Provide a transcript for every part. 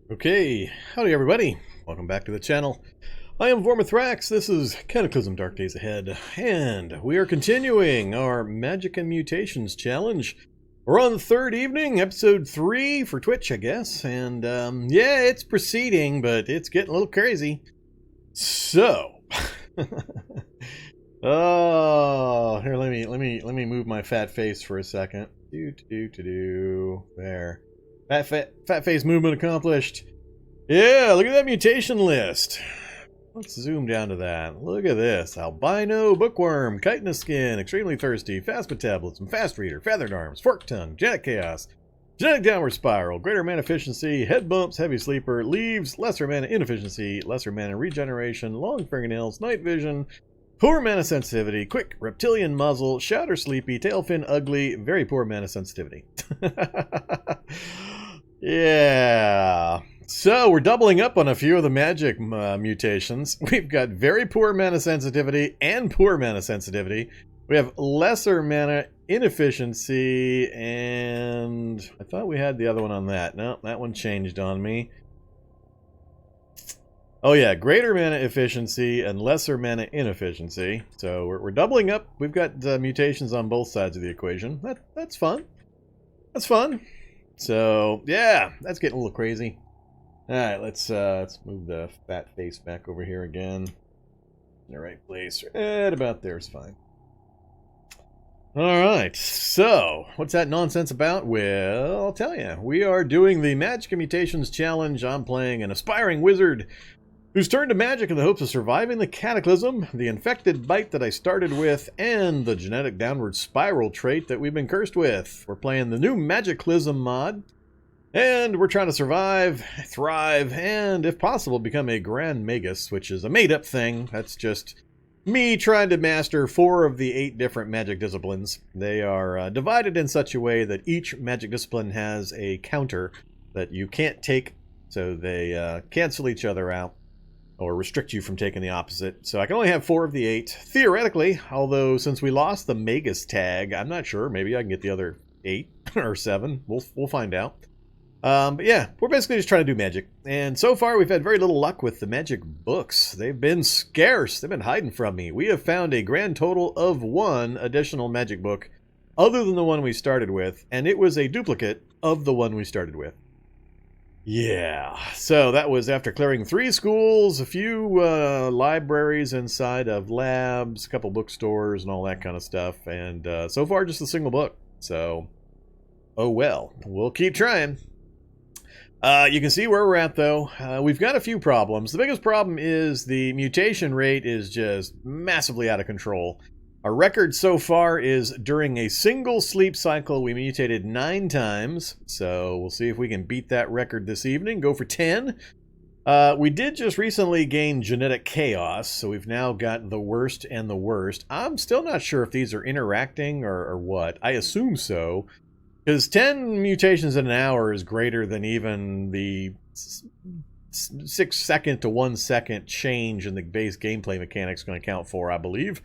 Okay, howdy everybody. Welcome back to the channel. I am Vormithrax, this is Cataclysm Dark Days Ahead, and we are continuing our Magic and Mutations challenge. We're on the third evening, episode 3 for Twitch, I guess, and yeah, it's proceeding, but it's getting a little crazy. So, oh, here, let me move my fat face for a second. There. Fat face movement accomplished. Yeah, look at that mutation list. Let's zoom down to that. Look at this. Albino, bookworm, chitinous skin, extremely thirsty, fast metabolism, fast reader, feathered arms, forked tongue, genetic chaos, genetic downward spiral, greater mana efficiency, head bumps, heavy sleeper, leaves, lesser mana inefficiency, lesser mana regeneration, long fingernails, night vision, poor mana sensitivity, quick reptilian muzzle, shouter sleepy, tail fin ugly, very poor mana sensitivity. Yeah. So we're doubling up on a few of the magic mutations. We've got very poor mana sensitivity and poor mana sensitivity. We have lesser mana inefficiency, and I thought we had the other one on that. No, that one changed on me. Oh yeah, greater mana efficiency and lesser mana inefficiency. So we're doubling up. We've got mutations on both sides of the equation. That's fun. That's fun. So yeah, that's getting a little crazy. All right, let's move the fat face back over here again. In the right place, right about there is fine. All right, so what's that nonsense about? Well, I'll tell you. We are doing the Magic and Mutations challenge. I'm playing an aspiring wizard who's turned to magic in the hopes of surviving the Cataclysm, the infected bite that I started with, and the genetic downward spiral trait that we've been cursed with. We're playing the new Magiclysm Mod, and we're trying to survive, thrive, and if possible become a Grand Magus, which is a made-up thing. That's just me trying to master 4 of the 8 different magic disciplines. They are divided in such a way that each magic discipline has a counter that you can't take, so they cancel each other out, or restrict you from taking the opposite. So I can only have 4 of the 8, theoretically, although since we lost the Magus tag, I'm not sure, maybe I can get the other 8 or 7, we'll find out. But yeah, we're basically just trying to do magic, and so far we've had very little luck with the magic books. They've been scarce, they've been hiding from me. We have found a grand total of 1 additional magic book, other than the one we started with, and it was a duplicate of the one we started with. Yeah, so that was after clearing 3 schools, a few libraries inside of labs, a couple bookstores, and all that kind of stuff. And so far, just a single book. So, oh well, we'll keep trying. You can see where we're at, though. We've got a few problems. The biggest problem is the mutation rate is just massively out of control. Our record so far is during a single sleep cycle, we mutated 9 times. So we'll see if we can beat that record this evening. Go for 10. We did just recently gain genetic chaos, so we've now got the worst and the worst. I'm still not sure if these are interacting or what. I assume so, because 10 mutations in an hour is greater than even the 6-second to 1-second change in the base gameplay mechanics going to count for, I believe.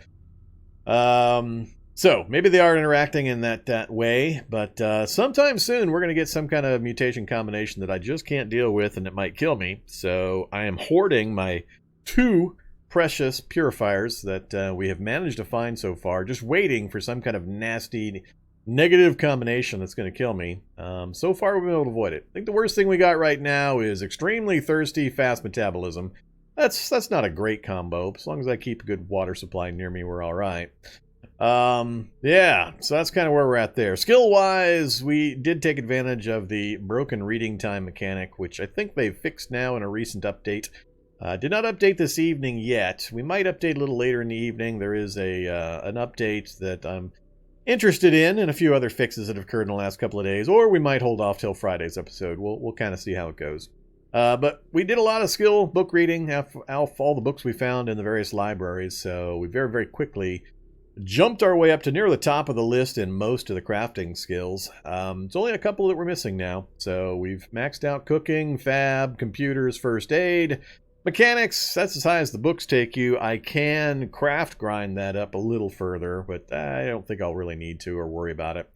So maybe they are interacting in that way, but sometime soon we're going to get some kind of mutation combination that I just can't deal with, and it might kill me. So I am hoarding my 2 precious purifiers that we have managed to find so far, just waiting for some kind of nasty negative combination that's going to kill me. So far we've been able to avoid it. I think the worst thing we got right now is extremely thirsty, fast metabolism. That's not a great combo. As long as I keep a good water supply near me, we're all right. Yeah, so that's kind of where we're at there. Skill-wise, we did take advantage of the broken reading time mechanic, which I think they've fixed now in a recent update. Did not update this evening yet. We might update a little later in the evening. There is an update that I'm interested in, and a few other fixes that have occurred in the last couple of days, or we might hold off till Friday's episode. We'll kind of see how it goes. But we did a lot of skill book reading off all the books we found in the various libraries, so we very, very quickly jumped our way up to near the top of the list in most of the crafting skills. It's only a couple that we're missing now, so we've maxed out cooking, fab, computers, first aid, mechanics. That's as high as the books take you. I can craft grind that up a little further, but I don't think I'll really need to or worry about it.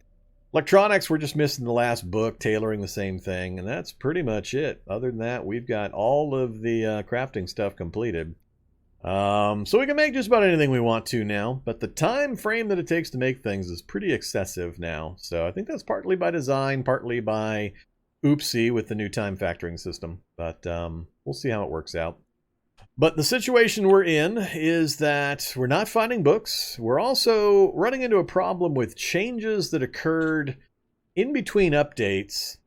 Electronics, we're just missing the last book, tailoring the same thing, and that's pretty much it. Other than that, we've got all of the crafting stuff completed. So we can make just about anything we want to now, but the time frame that it takes to make things is pretty excessive now. So I think that's partly by design, partly by oopsie with the new time factoring system, but we'll see how it works out. But the situation we're in is that we're not finding books. We're also running into a problem with changes that occurred in between updates,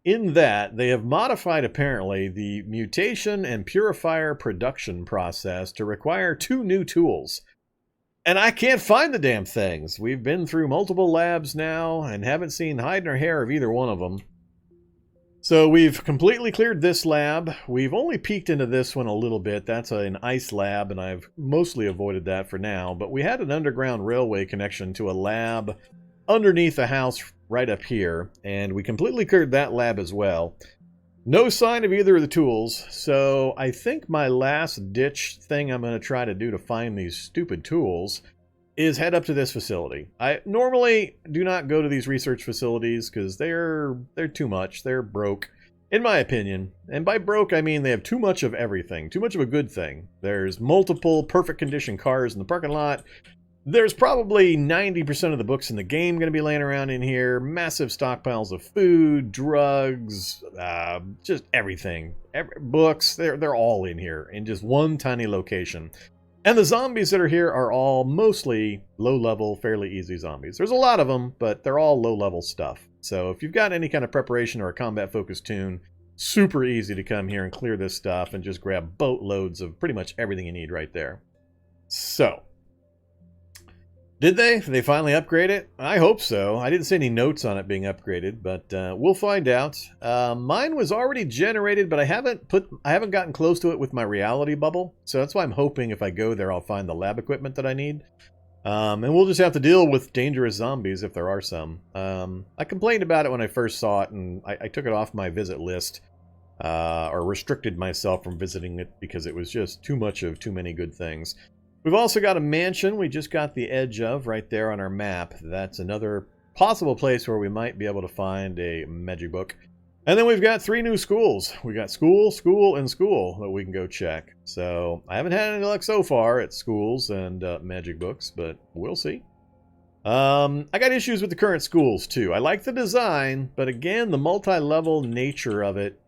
in that they have modified, apparently, the mutation and purifier production process to require 2 new tools. And I can't find the damn things. We've been through multiple labs now and haven't seen hide nor hair of either one of them. So we've completely cleared this lab. We've only peeked into this one a little bit. That's an ice lab, and I've mostly avoided that for now. But we had an underground railway connection to a lab underneath a house right up here, and we completely cleared that lab as well. No sign of either of the tools, so I think my last ditch thing I'm going to try to do to find these stupid tools is head up to this facility. I normally do not go to these research facilities because they're too much. They're broke, in my opinion. And by broke, I mean they have too much of everything. Too much of a good thing. There's multiple perfect condition cars in the parking lot. There's probably 90% of the books in the game going to be laying around in here. Massive stockpiles of food, drugs, just everything. Books, they're all in here in just one tiny location. And the zombies that are here are all mostly low-level, fairly easy zombies. There's a lot of them, but they're all low-level stuff. So if you've got any kind of preparation or a combat-focused tune, super easy to come here and clear this stuff and just grab boatloads of pretty much everything you need right there. So, did they? Did they finally upgrade it? I hope so. I didn't see any notes on it being upgraded, but we'll find out. Mine was already generated, but I haven't gotten close to it with my reality bubble. So that's why I'm hoping if I go there, I'll find the lab equipment that I need. And we'll just have to deal with dangerous zombies if there are some. I complained about it when I first saw it, and I took it off my visit list, or restricted myself from visiting it because it was just too much of too many good things. We've also got a mansion we just got the edge of right there on our map. That's another possible place where we might be able to find a magic book. And then we've got 3 new schools. We got school, school, and school that we can go check. So I haven't had any luck so far at schools and magic books, but we'll see. I got issues with the current schools too. I like the design, but again, the multi-level nature of it.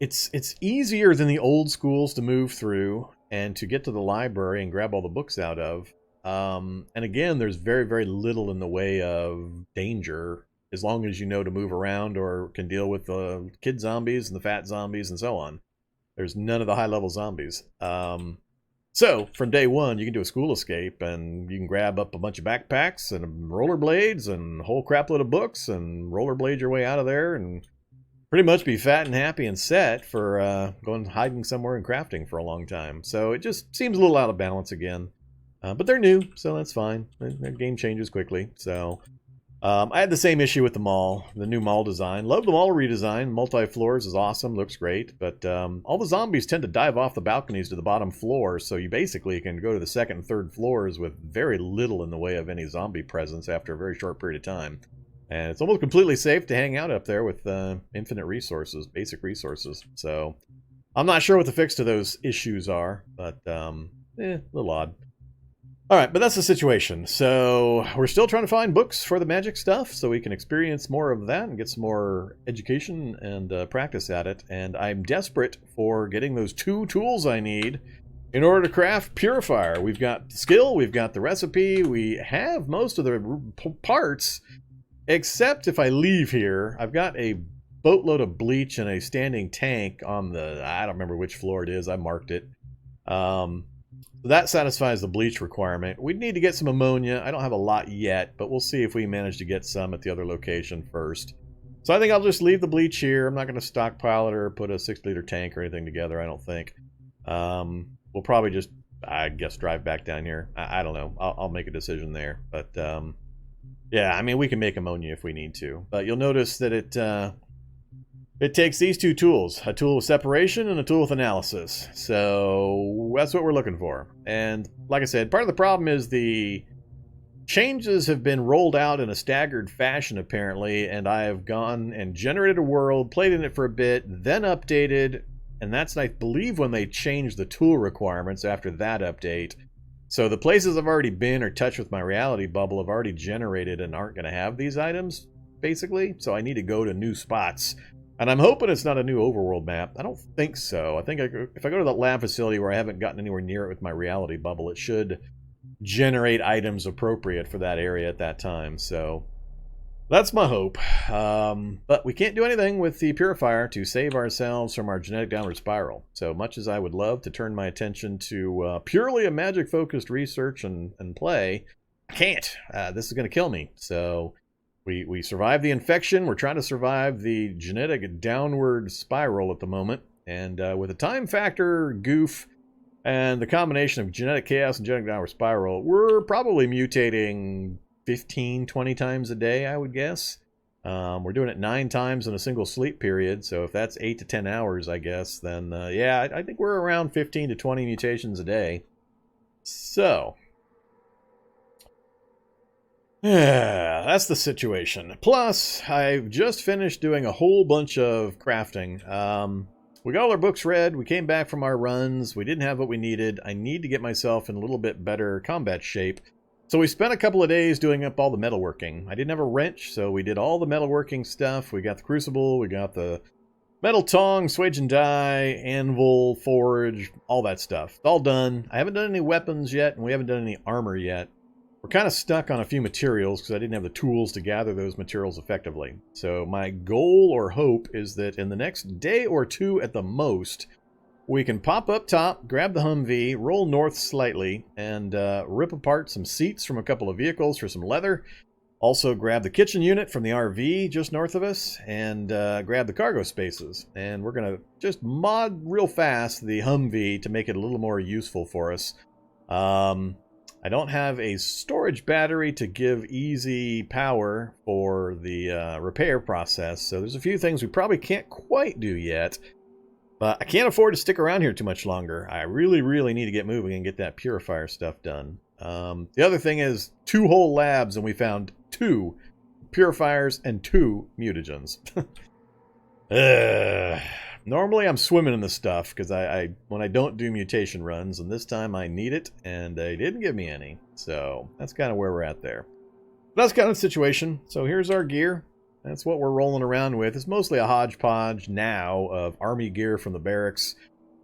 It's easier than the old schools to move through and to get to the library and grab all the books out of. And again, there's very, very little in the way of danger, as long as you know to move around or can deal with the kid zombies and the fat zombies and so on. There's none of the high-level zombies. So, from day one, you can do a school escape, and you can grab up a bunch of backpacks and rollerblades and a whole crapload of books and rollerblade your way out of there and pretty much be fat and happy and set for going hiding somewhere and crafting for a long time. So it just seems a little out of balance again. But they're new, so that's fine. Their game changes quickly. So I had the same issue with the mall, the new mall design. Love the mall redesign. Multi-floors is awesome, looks great. But all the zombies tend to dive off the balconies to the bottom floor, so you basically can go to the second and third floors with very little in the way of any zombie presence after a very short period of time. And it's almost completely safe to hang out up there with infinite resources, basic resources. So I'm not sure what the fix to those issues are, but a little odd. All right, but that's the situation. So we're still trying to find books for the magic stuff so we can experience more of that and get some more education and practice at it. And I'm desperate for getting those 2 tools I need in order to craft Purifier. We've got the skill, we've got the recipe, we have most of the parts. Except if I leave here, I've got a boatload of bleach and a standing tank on the, I don't remember which floor it is, I marked it. That satisfies the bleach requirement. We'd need to get some ammonia. I don't have a lot yet, but we'll see if we manage to get some at the other location first. So I think I'll just leave the bleach here. I'm not going to stockpile it or put a 6-liter tank or anything together, I don't think. We'll probably just, I guess, drive back down here. I don't know. I'll make a decision there. But yeah, I mean, we can make ammonia if we need to. But you'll notice that it takes these 2 tools, a tool with separation and a tool with analysis. So that's what we're looking for. And like I said, part of the problem is the changes have been rolled out in a staggered fashion, apparently, and I have gone and generated a world, played in it for a bit, then updated, and that's, I believe, when they changed the tool requirements after that update. So the places I've already been or touched with my reality bubble have already generated and aren't going to have these items, basically. So I need to go to new spots. And I'm hoping it's not a new overworld map. I don't think so. I think if I go to that lab facility where I haven't gotten anywhere near it with my reality bubble, it should generate items appropriate for that area at that time. So that's my hope. But we can't do anything with the purifier to save ourselves from our genetic downward spiral. So much as I would love to turn my attention to purely a magic-focused research and play, I can't. This is going to kill me. So we survived the infection. We're trying to survive the genetic downward spiral at the moment. And with a time factor goof and the combination of genetic chaos and genetic downward spiral, we're probably mutating 15, 20 times a day, I would guess. We're doing it 9 times in a single sleep period, so if that's 8 to 10 hours, I guess, then yeah, I think we're around 15 to 20 mutations a day. So, yeah, that's the situation. Plus, I've just finished doing a whole bunch of crafting. We got all our books read, we came back from our runs, we didn't have what we needed. I need to get myself in a little bit better combat shape. So we spent a couple of days doing up all the metalworking. I didn't have a wrench, so we did all the metalworking stuff. We got the crucible, we got the metal tong, swage and die, anvil, forge, all that stuff. It's all done. I haven't done any weapons yet, and we haven't done any armor yet. We're kind of stuck on a few materials because I didn't have the tools to gather those materials effectively. So my goal or hope is that in the next day or two at the most, we can pop up top, grab the Humvee, roll north slightly, and rip apart some seats from a couple of vehicles for some leather. Also grab the kitchen unit from the RV just north of us, and grab the cargo spaces. And we're going to just mod real fast the Humvee to make it a little more useful for us. I don't have a storage battery to give easy power for the repair process, so there's a few things we probably can't quite do yet. But I can't afford to stick around here too much longer. I really, really need to get moving and get that purifier stuff done. The other thing is 2 whole labs, and we found 2 purifiers and 2 mutagens. Normally I'm swimming in this stuff because when I don't do mutation runs, and this time I need it, and they didn't give me any. So that's kind of where we're at there. That's kind of the situation. So here's our gear. That's what we're rolling around with. It's mostly a hodgepodge now of army gear from the barracks.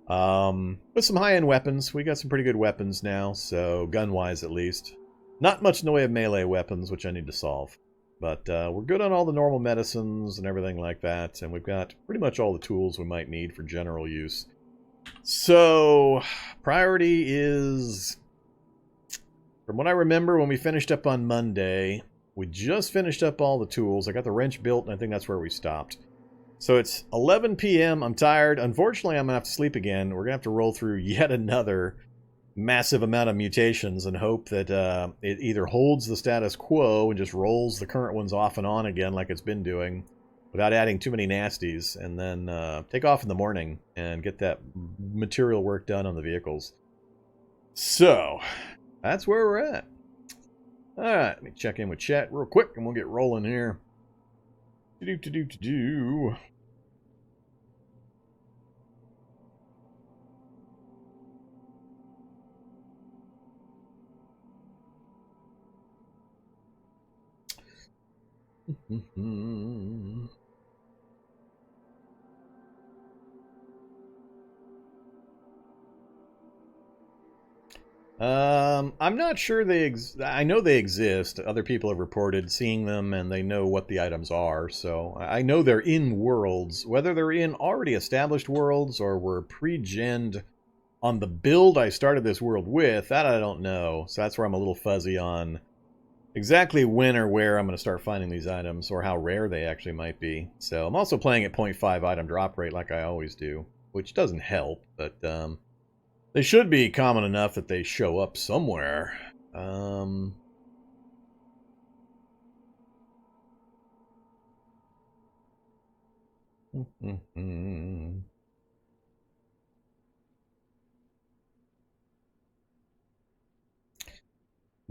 With some high-end weapons. We got some pretty good weapons now, so gun-wise at least. Not much in the way of melee weapons, which I need to solve. But we're good on all the normal medicines and everything like that, and we've got pretty much all the tools we might need for general use. So, priority is, from what I remember when we finished up on Monday, we just finished up all the tools. I got the wrench built, and I think that's where we stopped. So it's 11 p.m. I'm tired. Unfortunately, I'm going to have to sleep again. We're going to have to roll through yet another massive amount of mutations and hope that it either holds the status quo and just rolls the current ones off and on again like it's been doing without adding too many nasties, and then take off in the morning and get that material work done on the vehicles. So that's where we're at. Alright, let me check in with chat real quick and we'll get rolling here. I'm not sure I know they exist. Other people have reported seeing them and they know what the items are. So I know they're in worlds. Whether they're in already established worlds or were pre-genned on the build I started this world with, that I don't know. So that's where I'm a little fuzzy on exactly when or where I'm going to start finding these items or how rare they actually might be. So I'm also playing at 0.5 item drop rate like I always do, which doesn't help, but they should be common enough that they show up somewhere.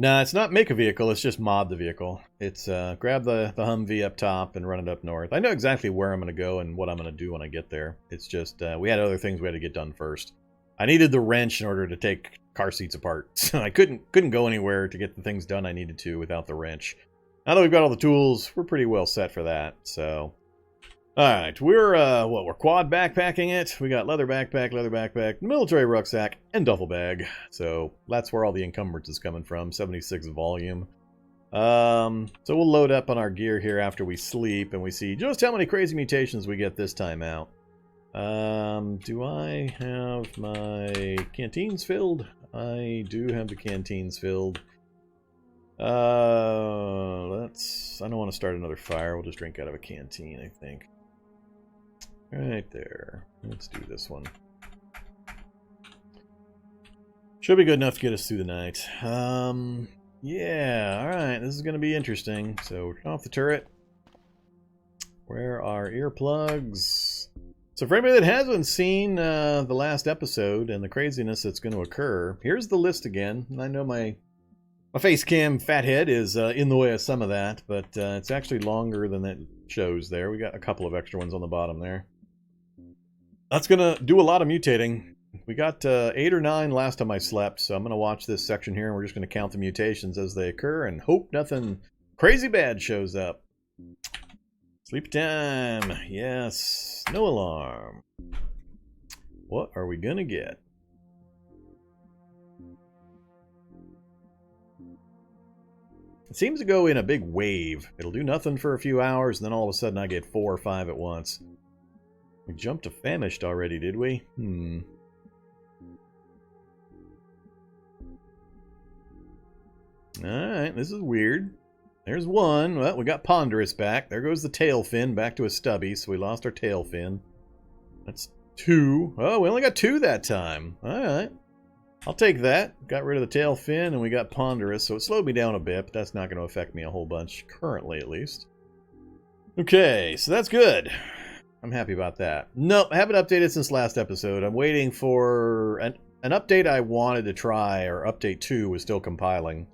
No, it's not make a vehicle, it's just mod the vehicle. It's grab the Humvee up top and run it up north. I know exactly where I'm going to go and what I'm going to do when I get there. It's just, we had other things we had to get done first. I needed the wrench in order to take car seats apart. So I couldn't go anywhere to get the things done I needed to without the wrench. Now that we've got all the tools, we're pretty well set for that, so... Alright, we're quad backpacking it. We got leather backpack, military rucksack, and duffel bag. So that's where all the encumbrance is coming from, 76 volume. So we'll load up on our gear here after we sleep, and we see just how many crazy mutations we get this time out. Do I have my canteens filled? I do have the canteens filled. I don't want to start another fire. We'll just drink out of a canteen, I think. Right there. Let's do this one. Should be good enough to get us through the night. Yeah, alright, this is going to be interesting. So, turn off the turret. Where are earplugs? So for anybody that hasn't seen the last episode and the craziness that's going to occur, here's the list again. I know my face cam fathead is in the way of some of that, but it's actually longer than it shows there. We got a couple of extra ones on the bottom there. That's going to do a lot of mutating. We got 8 or 9 last time I slept, so I'm going to watch this section here, and we're just going to count the mutations as they occur and hope nothing crazy bad shows up. Sleep time. Yes. No alarm. What are we going to get? It seems to go in a big wave. It'll do nothing for a few hours, and then all of a sudden I get 4 or 5 at once. We jumped to famished already, did we? Alright, this is weird. There's one. Well, we got Ponderous back. There goes the tail fin back to a stubby, so we lost our tail fin. That's 2. Oh, we only got 2 that time. Alright. I'll take that. Got rid of the tail fin, and we got Ponderous, so it slowed me down a bit, but that's not going to affect me a whole bunch, currently at least. Okay, so that's good. I'm happy about that. Nope, I haven't updated since last episode. I'm waiting for an update I wanted to try, or update 2 was still compiling.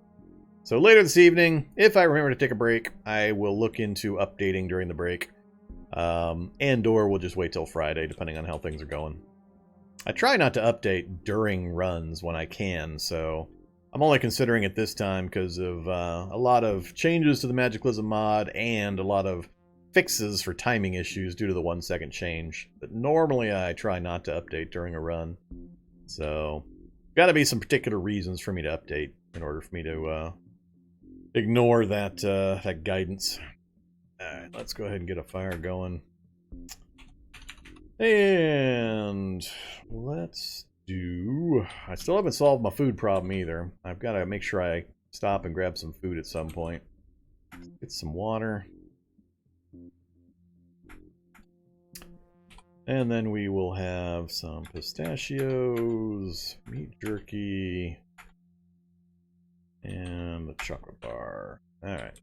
So later this evening, if I remember to take a break, I will look into updating during the break. And/or we'll just wait till Friday, depending on how things are going. I try not to update during runs when I can, so I'm only considering it this time because of a lot of changes to the Magiclysm mod and a lot of fixes for timing issues due to the 1-second change. But normally I try not to update during a run. So, gotta be some particular reasons for me to update in order for me to ignore that that guidance. Alright, let's go ahead and get a fire going. And let's do... I still haven't solved my food problem either. I've got to make sure I stop and grab some food at some point. Get some water. And then we will have some pistachios, meat jerky, and the chocolate bar. Alright.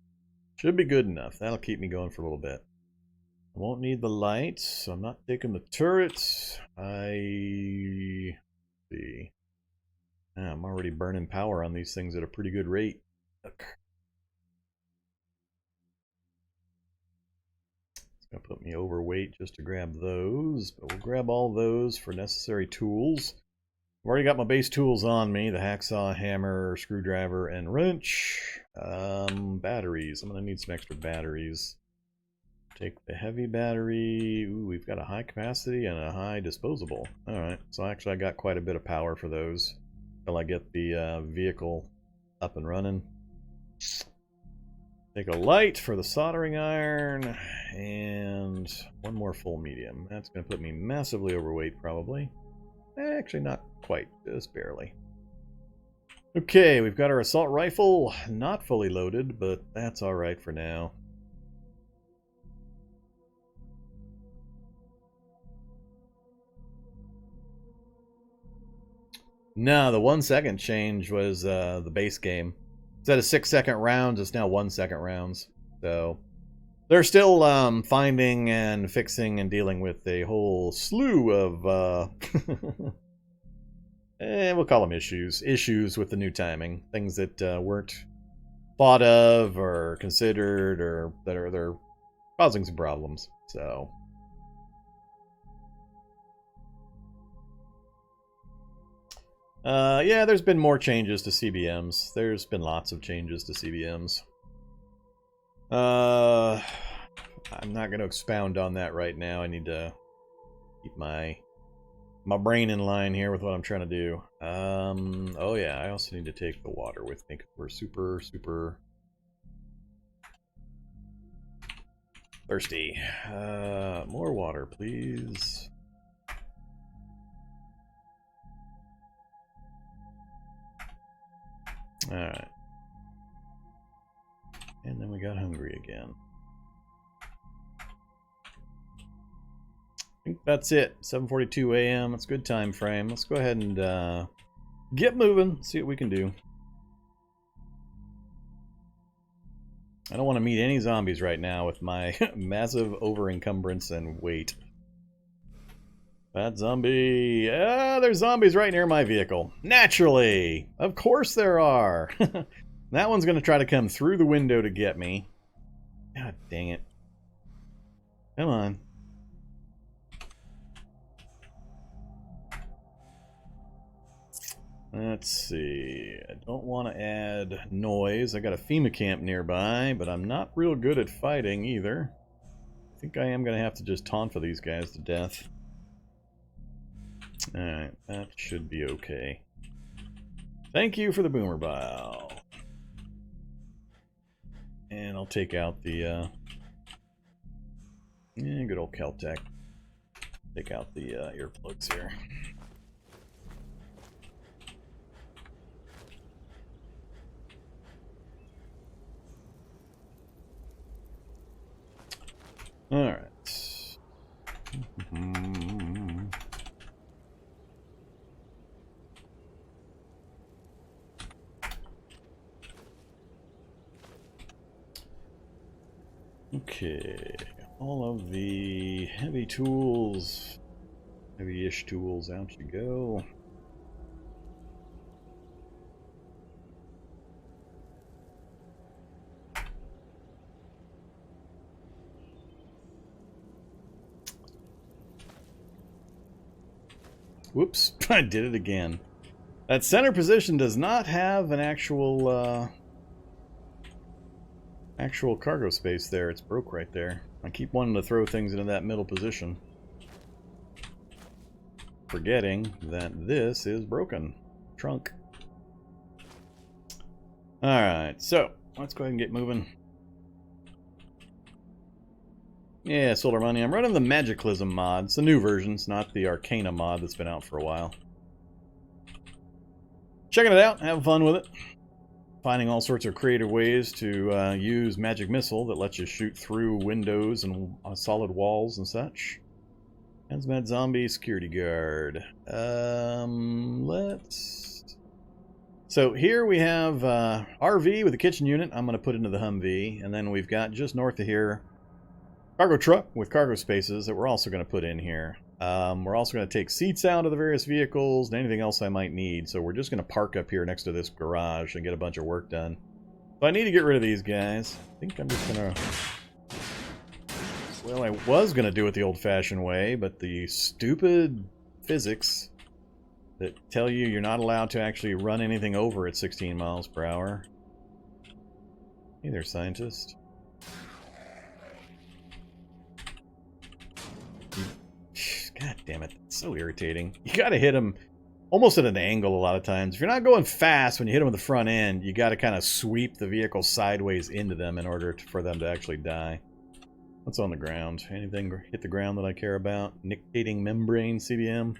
Should be good enough. That'll keep me going for a little bit. I won't need the lights, so I'm not taking the turrets. See. Yeah, I'm already burning power on these things at a pretty good rate. Look. It's going to put me overweight just to grab those, but we'll grab all those for necessary tools. I've already got my base tools on me, the hacksaw, hammer, screwdriver, and wrench. Batteries. I'm going to need some extra batteries. Take the heavy battery. Ooh, we've got a high capacity and a high disposable. Alright, so actually I got quite a bit of power for those until I get the vehicle up and running. Take a light for the soldering iron, and one more full medium. That's going to put me massively overweight, probably. Actually, not quite, just barely. Okay, we've got our assault rifle, not fully loaded, but that's alright for now. No, the 1-second change was the base game. Instead of 6-second rounds, it's now 1-second rounds. So they're still finding and fixing and dealing with a whole slew of we'll call them issues. Issues with the new timing. Things that weren't thought of or considered, or that are they're causing some problems. So. Yeah, there's been more changes to CBMs. There's been lots of changes to CBMs. I'm not going to expound on that right now. I need to keep my brain in line here with what I'm trying to do. Oh yeah, I also need to take the water with me. We're super, super thirsty. More water, please. Alright. And then we got hungry again. I think that's it. 7:42 a.m. That's a good time frame. Let's go ahead and get moving. See what we can do. I don't want to meet any zombies right now with my massive over-encumbrance and weight. Bad zombie. Ah, there's zombies right near my vehicle. Naturally. Of course there are. That one's going to try to come through the window to get me. God dang it. Come on. Let's see. I don't want to add noise. I got a FEMA camp nearby, but I'm not real good at fighting either. I think I am going to have to just taunt for these guys to death. Alright, that should be okay. Thank you for the boomer bile. And I'll take out the, good old Caltech. Take out the earplugs here. Alright. Okay, all of the heavy tools, heavy-ish tools, out you go. Whoops, I did it again. That center position does not have an actual cargo space there. It's broke right there. I keep wanting to throw things into that middle position, forgetting that this is broken. Trunk. Alright, so let's go ahead and get moving. Yeah, solar money. I'm running the Magiclysm mod. It's the new version. It's not the Arcana mod that's been out for a while. Checking it out, having fun with it. Finding all sorts of creative ways to use Magic Missile that lets you shoot through windows and solid walls and such. Hazmat Zombie Security Guard. So here we have RV with a kitchen unit. I'm going to put into the Humvee. And then we've got just north of here cargo truck with cargo spaces that we're also going to put in here. We're also going to take seats out of the various vehicles and anything else I might need. So we're just going to park up here next to this garage and get a bunch of work done. So I need to get rid of these guys. I think I'm just going to... Well, I was going to do it the old-fashioned way, but the stupid physics that tell you you're not allowed to actually run anything over at 16 miles per hour. Hey there, scientist. God damn it, it's so irritating. You gotta hit them almost at an angle a lot of times. If you're not going fast when you hit them with the front end, you gotta kind of sweep the vehicle sideways into them in order for them to actually die. What's on the ground? Anything hit the ground that I care about? Nictating membrane CBM?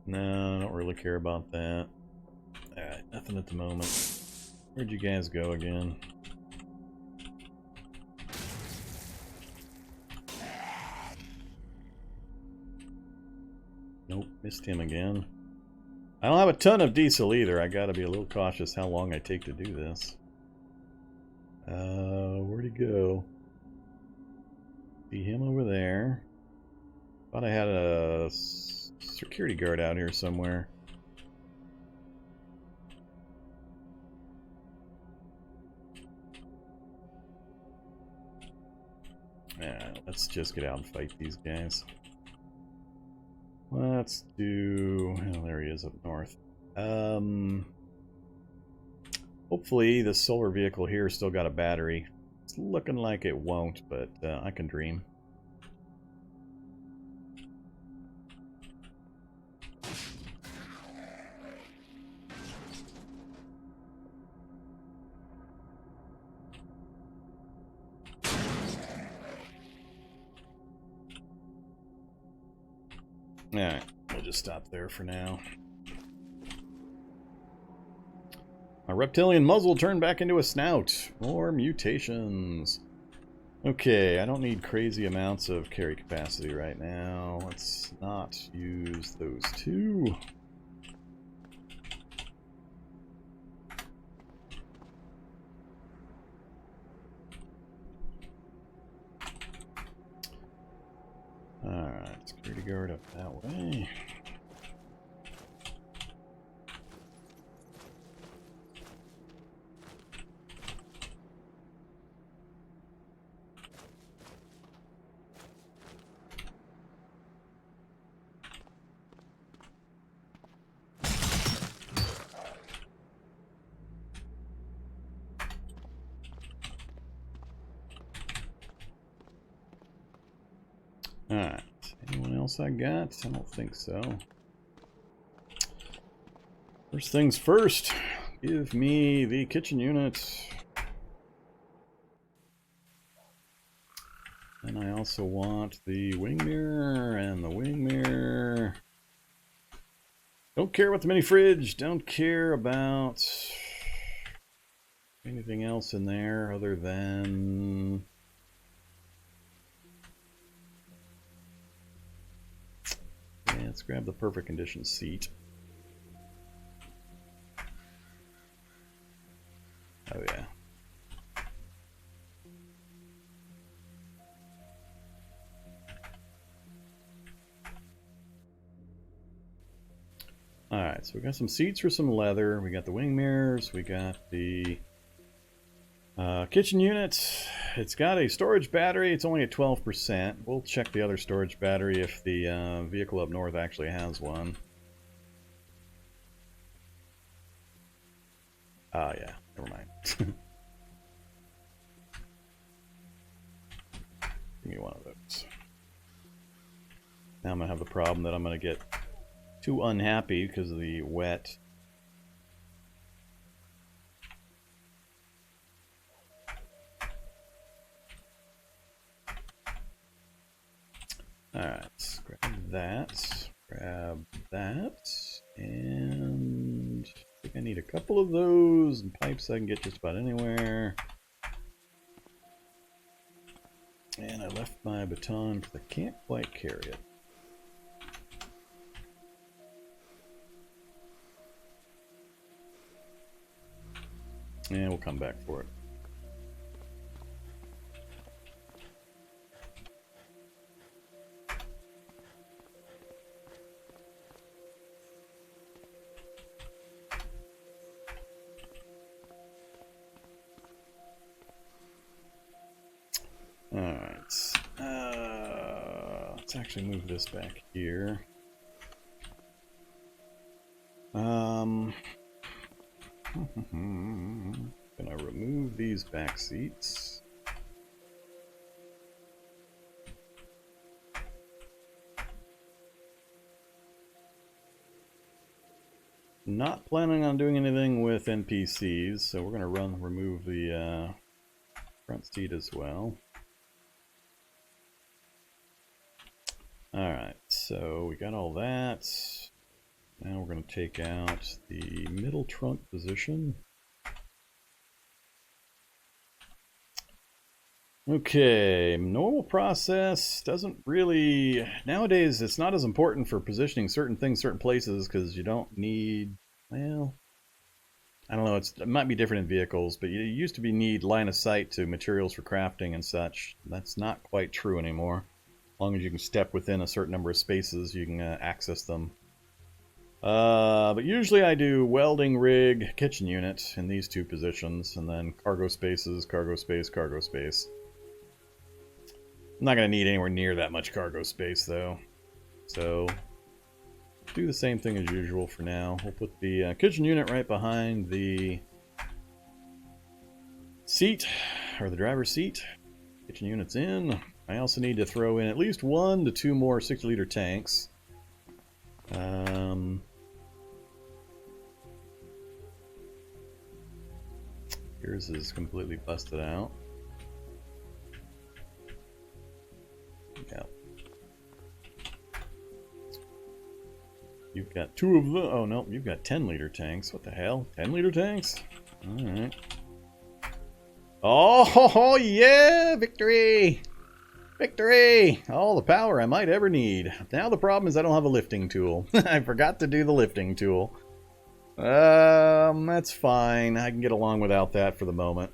No, I don't really care about that. Alright, nothing at the moment. Where'd you guys go again? Nope, missed him again. I don't have a ton of diesel either. I gotta be a little cautious how long I take to do this. Where'd he go? See him over there. Thought I had a security guard out here somewhere. Yeah, let's just get out and fight these guys. Let's do... Oh, there he is up north. Hopefully this solar vehicle here still got a battery. It's looking like it won't, but I can dream. Alright, we'll just stop there for now. A reptilian muzzle turned back into a snout. More mutations. Okay, I don't need crazy amounts of carry capacity right now. Let's not use those two. Alright, security guard up that way. Alright, anyone else I got? I don't think so. First things first, give me the kitchen unit. And I also want the wing mirror and the wing mirror. Don't care about the mini fridge, don't care about anything else in there other than... Yeah, let's grab the perfect condition seat. Oh yeah. Alright, so we got some seats for some leather, we got the wing mirrors, we got the kitchen unit. It's got a storage battery, it's only at 12%. We'll check the other storage battery if the vehicle up north actually has one. Ah, yeah, never mind. Give me one of those. Now I'm going to have the problem that I'm going to get too unhappy because of the wet. Alright, grab that, and I think I need a couple of those, and pipes I can get just about anywhere. And I left my baton because I can't quite carry it. And we'll come back for it. Alright, let's actually move this back here. Gonna remove these back seats. Not planning on doing anything with NPCs, so we're gonna remove the front seat as well. Alright, so we got all that. Now we're going to take out the middle trunk position. Okay, normal process doesn't really... Nowadays, it's not as important for positioning certain things certain places because you don't need... Well, I don't know, it might be different in vehicles, but you used to need line of sight to materials for crafting and such. That's not quite true anymore. long as you can step within a certain number of spaces, you can access them. But usually I do welding rig, kitchen unit in these two positions, and then cargo spaces, cargo space, cargo space. I'm not going to need anywhere near that much cargo space, though. So, do the same thing as usual for now. We'll put the kitchen unit right behind the seat, or the driver's seat. Kitchen unit's in. I also need to throw in at least 1 to 2 more 60-liter tanks. Yours is completely busted out. Yeah. You've got 2 of them. Oh no, you've got 10-liter tanks. What the hell? 10-liter tanks? Alright. Oh, yeah! Victory! Victory! All the power I might ever need. Now the problem is I don't have a lifting tool. I forgot to do the lifting tool. That's fine. I can get along without that for the moment.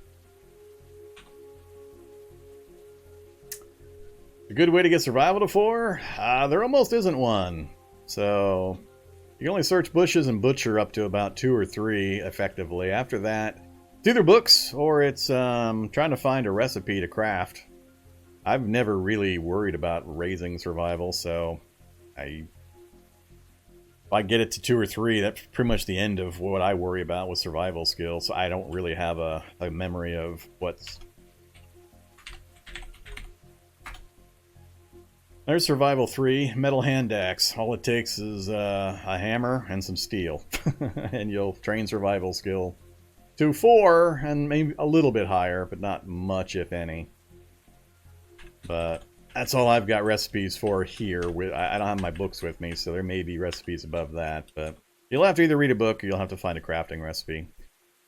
A good way to get survival to 4? There almost isn't one. So, you can only search bushes and butcher up to about 2 or 3 effectively. After that, it's either books or it's trying to find a recipe to craft. I've never really worried about raising survival, so if I get it to 2 or 3, that's pretty much the end of what I worry about with survival skills. So I don't really have a memory of what's... There's survival 3, metal hand axe. All it takes is a hammer and some steel. And you'll train survival skill to 4, and maybe a little bit higher, but not much, if any. But that's all I've got recipes for here. I don't have my books with me, so there may be recipes above that. But you'll have to either read a book or you'll have to find a crafting recipe.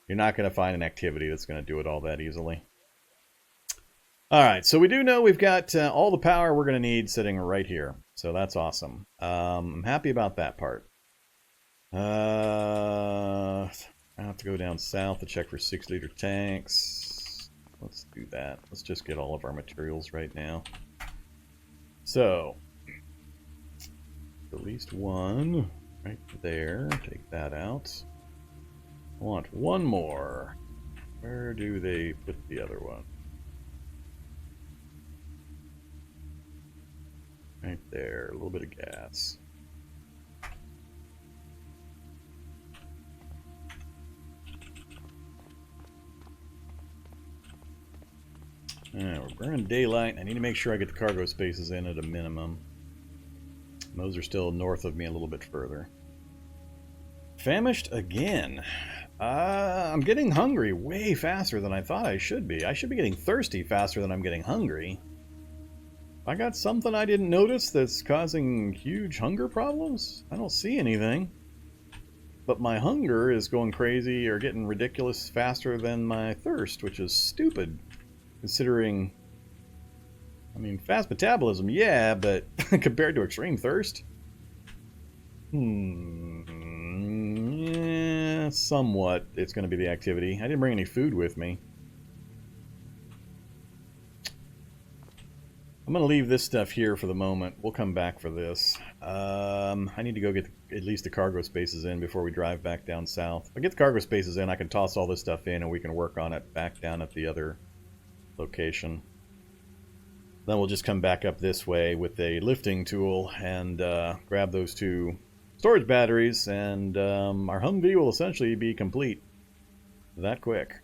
You're not going to find an activity that's going to do it all that easily. Alright, so we do know we've got all the power we're going to need sitting right here. So that's awesome. I'm happy about that part. I have to go down south to check for 6-liter tanks. Let's do that. Let's just get all of our materials right now. So, at least 1 right there. Take that out. I want 1 more. Where do they put the other one? Right there. A little bit of gas. Alright, we're burning daylight. I need to make sure I get the cargo spaces in at a minimum. Those are still north of me a little bit further. Famished again. I'm getting hungry way faster than I thought I should be. I should be getting thirsty faster than I'm getting hungry. I got something I didn't notice that's causing huge hunger problems? I don't see anything. But my hunger is going crazy or getting ridiculous faster than my thirst, which is stupid. Considering, I mean, fast metabolism, yeah, but compared to extreme thirst? Yeah, somewhat it's going to be the activity. I didn't bring any food with me. I'm going to leave this stuff here for the moment. We'll come back for this. I need to go get at least the cargo spaces in before we drive back down south. If I get the cargo spaces in, I can toss all this stuff in and we can work on it back down at the other location. Then we'll just come back up this way with a lifting tool and grab those 2 storage batteries, and our Humvee will essentially be complete that quick.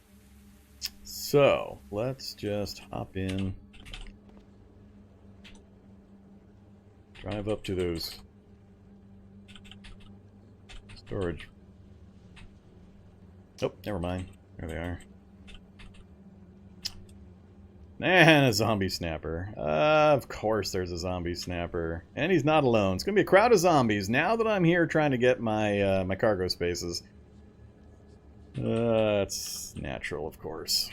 So let's just hop in, drive up to those storage. Oh, never mind. There they are. And a zombie snapper. Of course there's a zombie snapper. And he's not alone. It's going to be a crowd of zombies now that I'm here trying to get my my cargo spaces. That's natural, of course.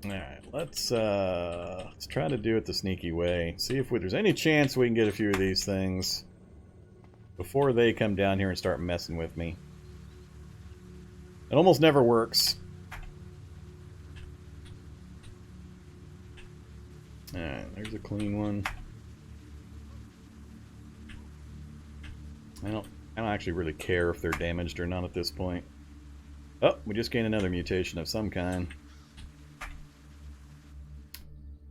Alright, let's try to do it the sneaky way. See if there's any chance we can get a few of these things before they come down here and start messing with me. It almost never works. Alright, there's a clean one. I don't actually really care if they're damaged or not at this point. Oh, we just gained another mutation of some kind.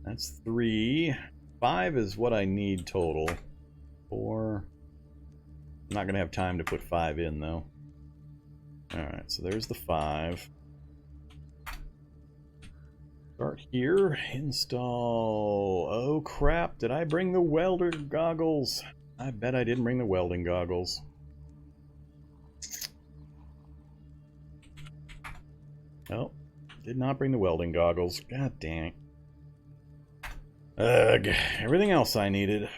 That's 3. 5 is what I need total. 4. I'm not going to have time to put 5 in, though. Alright, so there's the 5. Start here. Install... Oh, crap. Did I bring the welder goggles? I bet I didn't bring the welding goggles. Oh, did not bring the welding goggles. God dang it. Ugh, everything else I needed.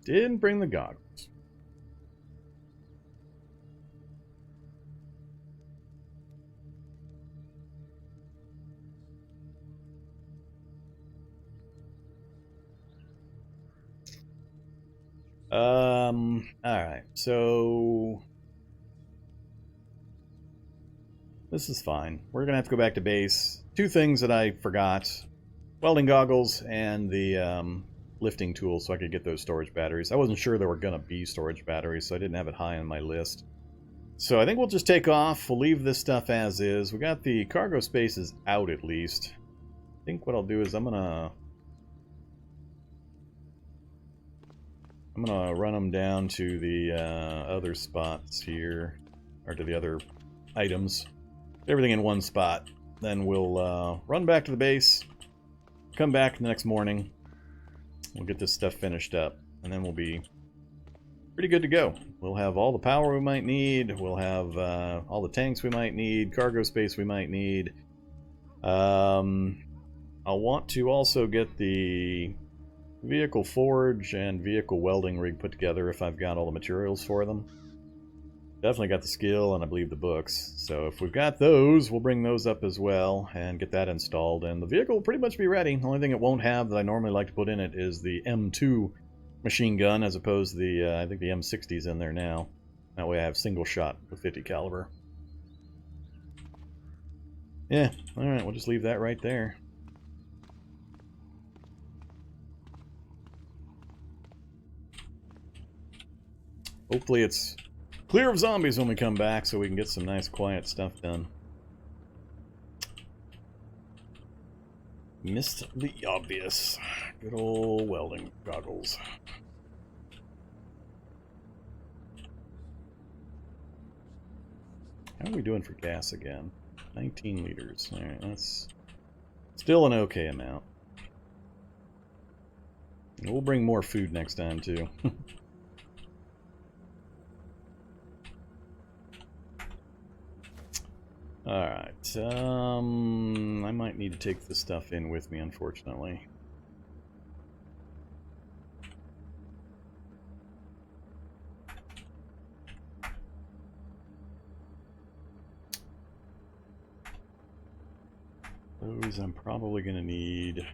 Didn't bring the goggles. Alright, so this is fine. We're gonna have to go back to base. 2 things that I forgot. Welding goggles and the lifting tool so I could get those storage batteries. I wasn't sure there were gonna be storage batteries, so I didn't have it high on my list. So I think we'll just take off. We'll leave this stuff as is. We got the cargo spaces out at least. I think what I'll do is I'm gonna run them down to the other spots here, or to the other items. Everything in one spot. Then we'll run back to the base, come back the next morning. We'll get this stuff finished up, and then we'll be pretty good to go. We'll have all the power we might need. We'll have all the tanks we might need, cargo space we might need. I'll want to also get the vehicle forge and vehicle welding rig put together if I've got all the materials for them. Definitely got the skill and I believe the books. So if we've got those, we'll bring those up as well and get that installed. And the vehicle will pretty much be ready. The only thing it won't have that I normally like to put in it is the M2 machine gun, as opposed to the, I think the M60's in there now. That way I have single shot with 50 caliber. Yeah, alright, we'll just leave that right there. Hopefully it's clear of zombies when we come back so we can get some nice quiet stuff done. Missed the obvious. Good old welding goggles. How are we doing for gas again? 19 liters. Alright, that's still an okay amount. And we'll bring more food next time too. Alright, I might need to take this stuff in with me, unfortunately. Those I'm probably going to need.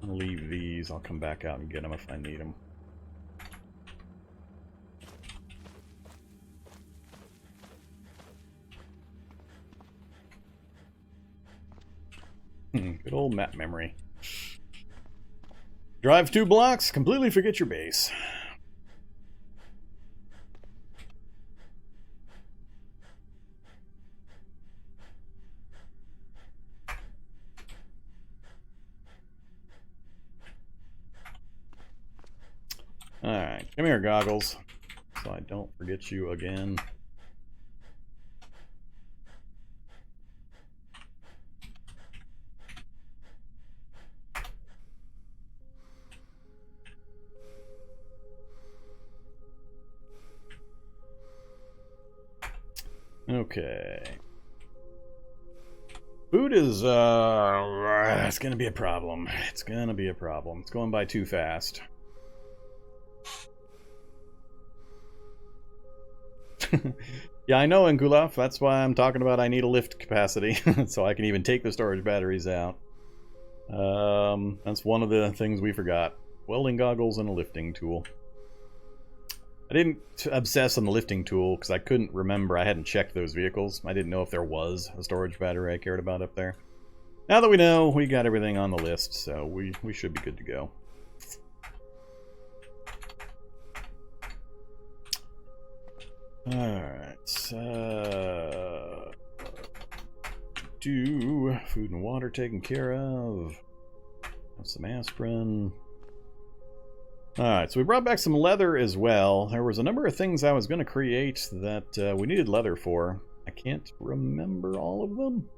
I'm going to leave these. I'll come back out and get them if I need them. Good old map memory. Drive 2 blocks, completely forget your base. Alright, come here, goggles, so I don't forget you again. Okay. Food is, it's gonna be a problem. It's gonna be a problem. It's going by too fast. Yeah, I know, Ngulaf. That's why I'm talking about I need a lift capacity, so I can even take the storage batteries out. That's one of the things we forgot. Welding goggles and a lifting tool. I didn't obsess on the lifting tool because I couldn't remember. I hadn't checked those vehicles. I didn't know if there was a storage battery I cared about up there. Now that we know, we got everything on the list, so we should be good to go. Alright. Do food and water taken care of. Have some aspirin. Alright, so we brought back some leather as well. There was a number of things I was going to create that we needed leather for. I can't remember all of them.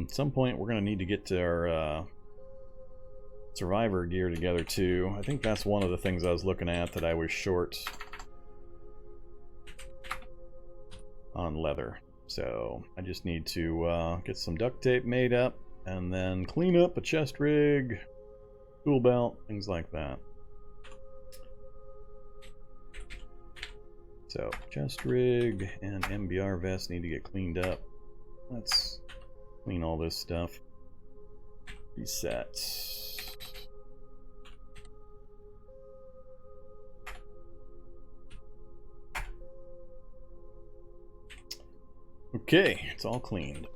At some point we're going to need to get to our survivor gear together too. I think that's one of the things I was looking at that I was short on leather. So I just need to get some duct tape made up and then clean up a chest rig, tool belt, things like that. So chest rig and MBR vest need to get cleaned up. Let's clean all this stuff. Reset. Okay, it's all cleaned.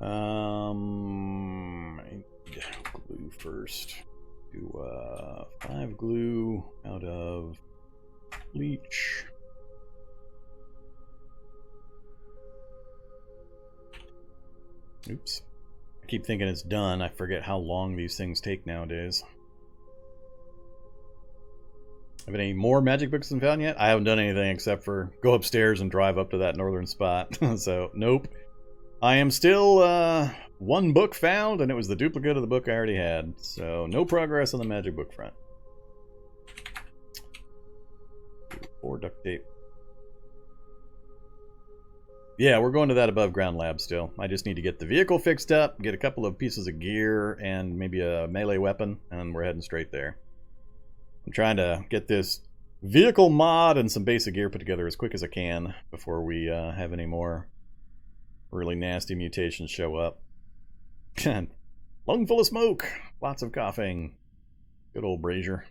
I need glue first. Do 5 glue out of bleach. Oops. I keep thinking it's done. I forget how long these things take nowadays. Have any more magic books been found yet? I haven't done anything except for go upstairs and drive up to that northern spot. So, nope. I am still one book found, and it was the duplicate of the book I already had. So, no progress on the magic book front. 4 duct tape. Yeah, we're going to that above ground lab still. I just need to get the vehicle fixed up, get a couple of pieces of gear, and maybe a melee weapon, and we're heading straight there. I'm trying to get this vehicle mod and some basic gear put together as quick as I can before we have any more really nasty mutations show up. Lung full of smoke, lots of coughing. Good old Brazier.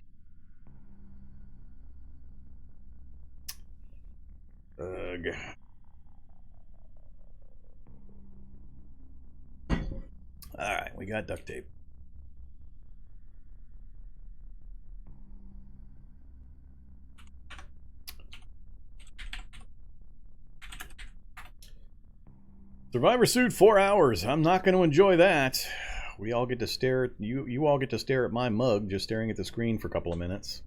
Ugh. Alright, we got duct tape. Survivor suit 4 hours. I'm not going to enjoy that. We all get to stare at you all get to stare at my mug just staring at the screen for a couple of minutes.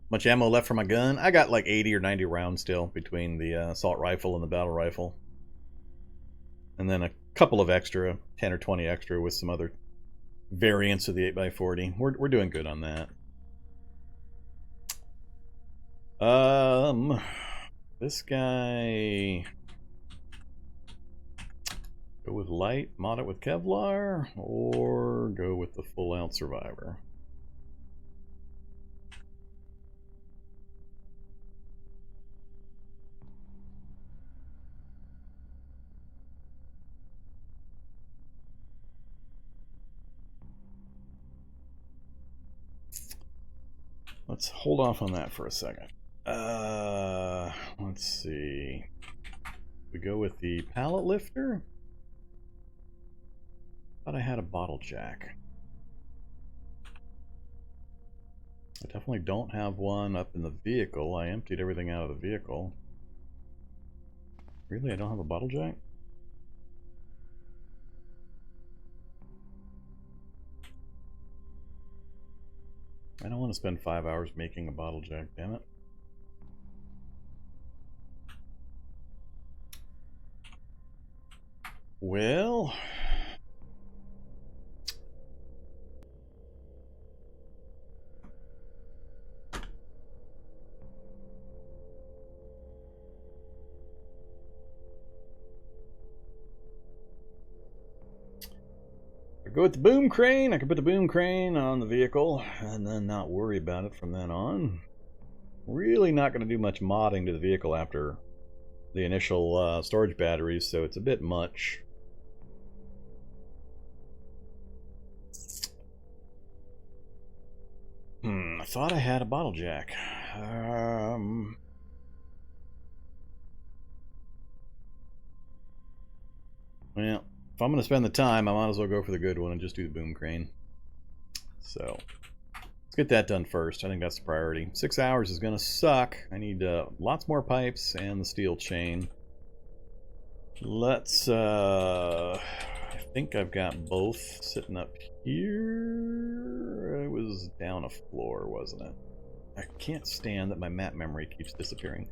Much ammo left for my gun? I got like 80 or 90 rounds still between the assault rifle and the battle rifle. And then a couple of extra, 10 or 20 extra with some other variants of the 8x40. We're doing good on that. This guy... Go with light, mod it with Kevlar, or go with the full-out survivor. Let's hold off on that for a second. Let's see. We go with the pallet lifter. Thought I had a bottle jack. I definitely don't have one up in the vehicle. I emptied everything out of the vehicle. Really? I don't have a bottle jack? I don't want to spend 5 hours making a bottle jack, damn it. Well... I go with the boom crane. I can put the boom crane on the vehicle and then not worry about it from then on. Really not going to do much modding to the vehicle after the initial storage batteries, so it's a bit much. I thought I had a bottle jack. Well, if I'm going to spend the time, I might as well go for the good one and just do the boom crane. So, let's get that done first. I think that's the priority. 6 hours is going to suck. I need lots more pipes and the steel chain. Let's, I think I've got both sitting up here. It was down a floor, wasn't it? I can't stand that my map memory keeps disappearing.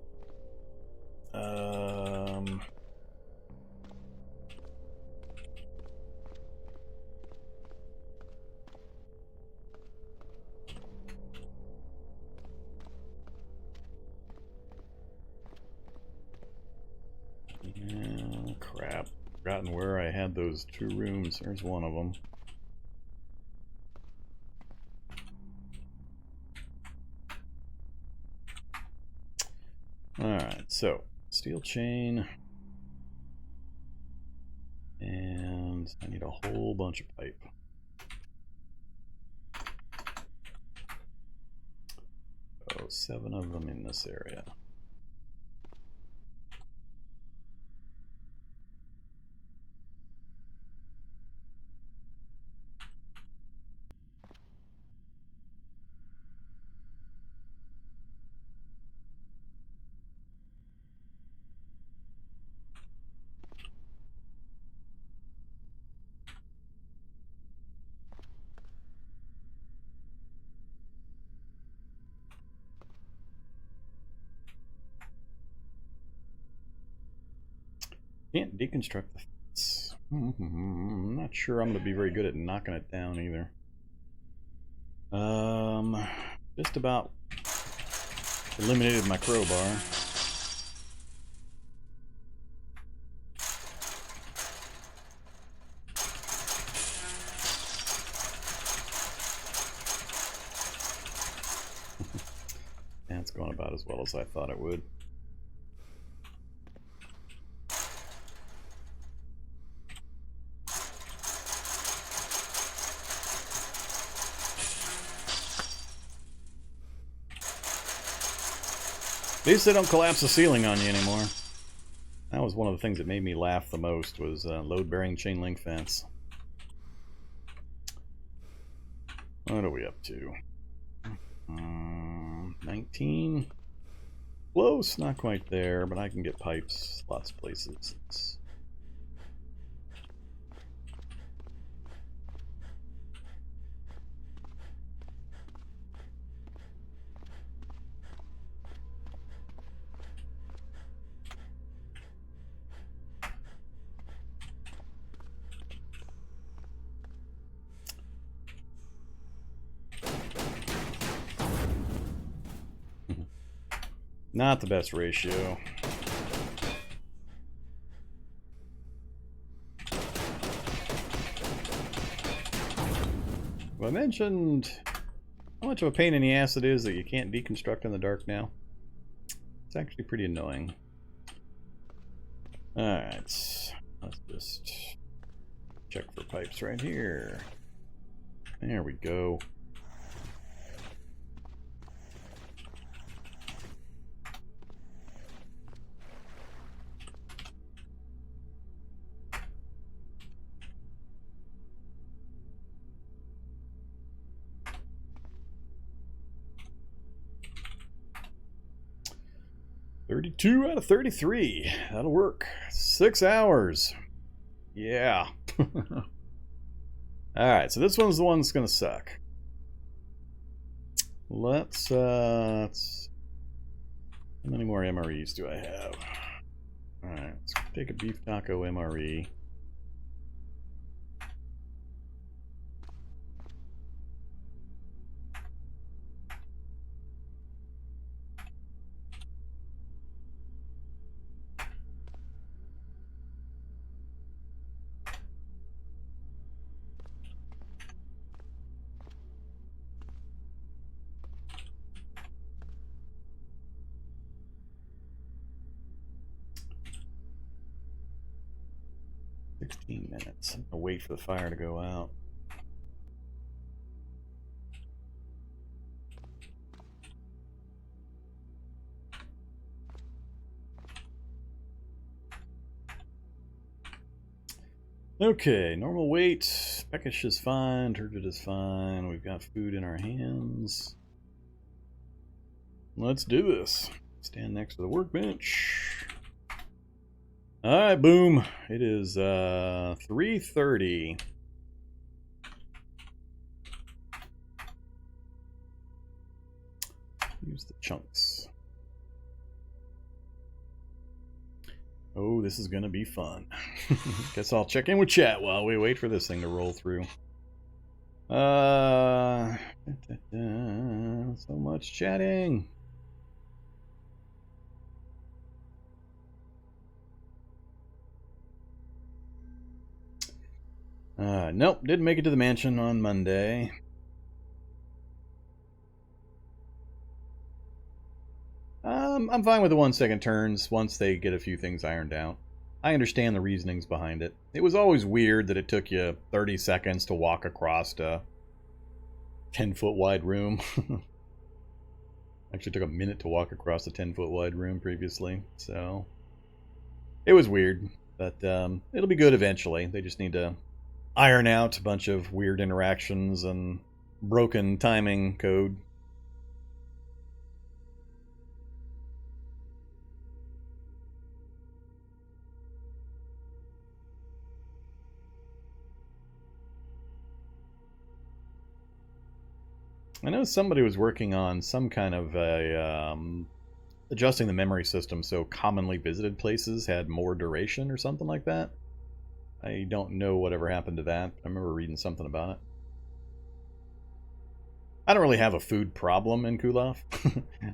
Yeah, crap. Forgotten where I had those 2 rooms. There's one of them. Alright, so steel chain. And I need a whole bunch of pipe. Oh, 7 of them in this area. Can't deconstruct the fence. I'm not sure I'm going to be very good at knocking it down either. Just about eliminated my crowbar. That's going about as well as I thought it would. At least they don't collapse the ceiling on you anymore. That was one of the things that made me laugh the most, was load-bearing chain link fence. What are we up to? 19? Close, not quite there, but I can get pipes lots of places. Not the best ratio. Well, I mentioned how much of a pain in the ass it is that you can't deconstruct in the dark now. It's actually pretty annoying. Alright, let's just check for pipes right here. There we go. $32 out of 33. That'll work. 6 hours. Yeah. Alright, so this one's the one that's gonna suck. Let's how many more MREs do I have? Alright, let's take a beef taco MRE. 15 minutes. I'm gonna wait for the fire to go out. Okay, normal weight. Peckish is fine. Turgid is fine. We've got food in our hands. Let's do this. Stand next to the workbench. Alright, boom. It is 3:30. Use the chunks. Oh, this is gonna be fun. Guess I'll check in with chat while we wait for this thing to roll through. So much chatting. Nope, didn't make it to the mansion on Monday. I'm fine with the 1-second turns once they get a few things ironed out. I understand the reasonings behind it. It was always weird that it took you 30 seconds to walk across a 10-foot wide room. Actually took a minute to walk across a 10-foot wide room previously, so it was weird, but it'll be good eventually. They just need to iron out a bunch of weird interactions and broken timing code. I know somebody was working on some kind of a adjusting the memory system so commonly visited places had more duration or something like that. I don't know whatever happened to that. I remember reading something about it. I don't really have a food problem in Kulov.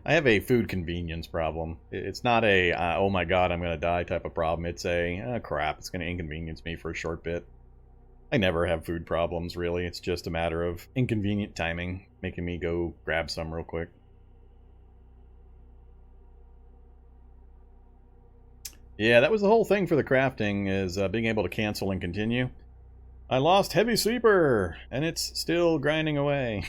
I have a food convenience problem. It's not a, oh my god, I'm going to die type of problem. It's a, crap, it's going to inconvenience me for a short bit. I never have food problems, really. It's just a matter of inconvenient timing, making me go grab some real quick. Yeah, that was the whole thing for the crafting, is being able to cancel and continue. I lost Heavy Sleeper, and it's still grinding away.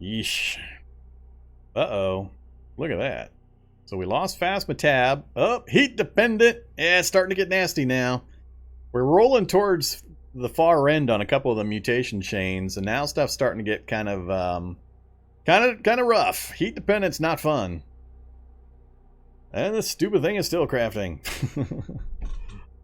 Yeesh. Uh-oh. Look at that. So we lost Phasma Tab. Oh, heat dependent. Yeah, it's starting to get nasty now. We're rolling towards the far end on a couple of the mutation chains, and now stuff's starting to get kind of rough. Heat dependent's not fun. And this stupid thing is still crafting.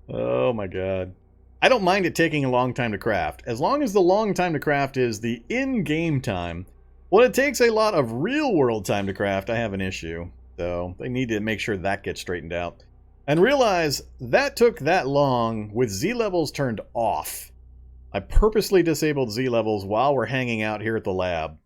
Oh my god. I don't mind it taking a long time to craft. As long as the long time to craft is the in-game time. When it takes a lot of real-world time to craft, I have an issue. So they need to make sure that gets straightened out. And realize that took that long with Z-levels turned off. I purposely disabled Z-levels while we're hanging out here at the lab.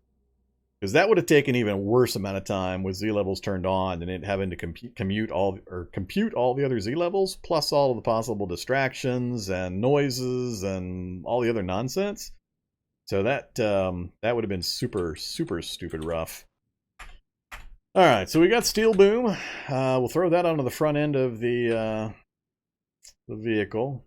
Because that would have taken even worse amount of time with Z-levels turned on and it having to compute all the other Z-levels, plus all of the possible distractions and noises and all the other nonsense. So that would have been super, super stupid rough. Alright, so we got Steel Boom. We'll throw that onto the front end of the vehicle.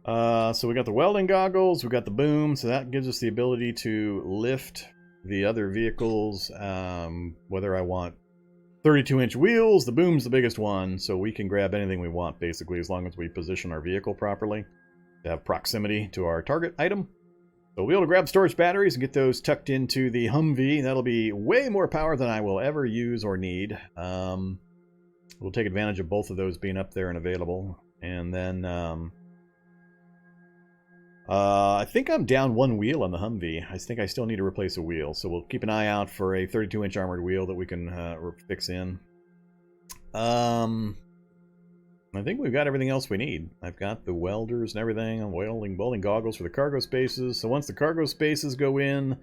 So we got the welding goggles, we got the boom, so that gives us the ability to lift the other vehicles, whether I want 32-inch wheels. The boom's the biggest one, so we can grab anything we want, basically, as long as we position our vehicle properly to have proximity to our target item. So we'll be able to grab storage batteries and get those tucked into the Humvee. That'll be way more power than I will ever use or need. We'll take advantage of both of those being up there and available. And then I think I'm down one wheel on the Humvee. I think I still need to replace a wheel, so we'll keep an eye out for a 32-inch armored wheel that we can fix in. I think we've got everything else we need. I've got the welders and everything, welding goggles for the cargo spaces. So once the cargo spaces go in,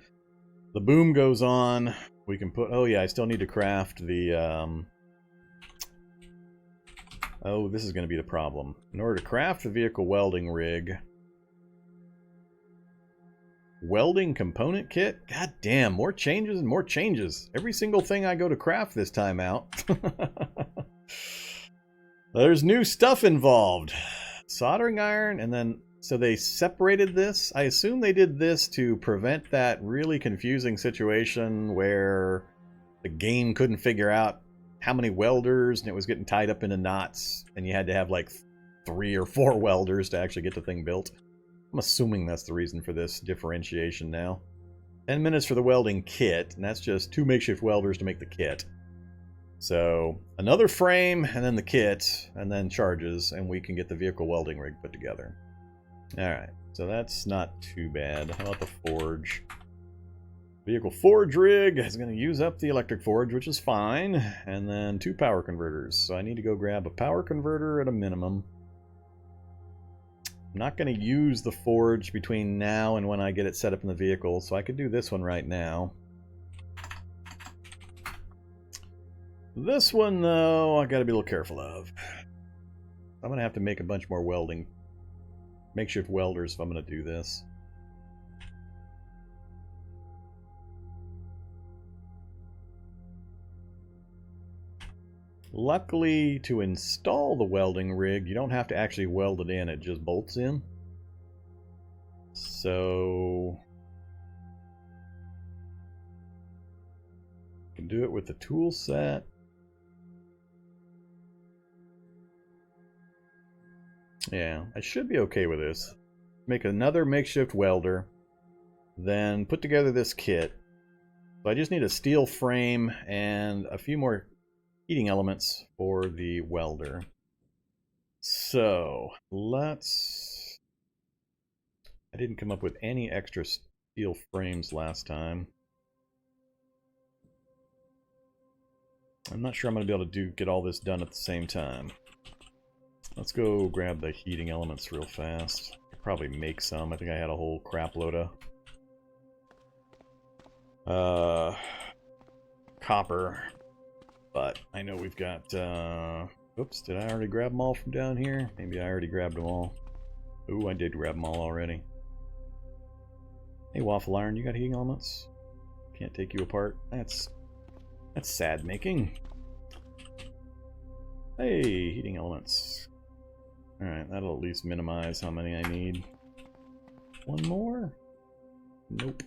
The boom goes on. We can put... Oh, yeah, I still need to craft the... Oh, this is going to be the problem. In order to craft the vehicle welding rig... Welding component kit? God damn, more changes and more changes. Every single thing I go to craft this time out. There's new stuff involved. Soldering iron, and then... So they separated this. I assume they did this to prevent that really confusing situation where the game couldn't figure out how many welders and it was getting tied up into knots and you had to have like 3 or 4 welders to actually get the thing built. I'm assuming that's the reason for this differentiation now. 10 minutes for the welding kit, and that's just 2 makeshift welders to make the kit. So another frame and then the kit and then charges, and we can get the vehicle welding rig put together. Alright, so that's not too bad. How about the forge? Vehicle forge rig is going to use up the electric forge, which is fine. And then 2 power converters. So I need to go grab a power converter at a minimum. I'm not going to use the forge between now and when I get it set up in the vehicle, so I could do this one right now. This one, though, I got to be a little careful of. I'm going to have to make a bunch more welding. Makeshift welders if I'm going to do this. Luckily, to install the welding rig, you don't have to actually weld it in, it just bolts in. So... you can do it with the tool set. Yeah, I should be okay with this. Make another makeshift welder, then put together this kit. So I just need a steel frame and a few more heating elements for the welder. So let's... I didn't come up with any extra steel frames last time. I'm not sure I'm going to be able to get all this done at the same time. Let's go grab the heating elements real fast. I'll probably make some. I think I had a whole crap load of copper. But I know we've got... oops, did I already grab them all from down here? Maybe I already grabbed them all. Ooh, I did grab them all already. Hey, Waffle Iron, you got heating elements? Can't take you apart. That's sad making. Hey, heating elements. Alright, that'll at least minimize how many I need. One more? Nope.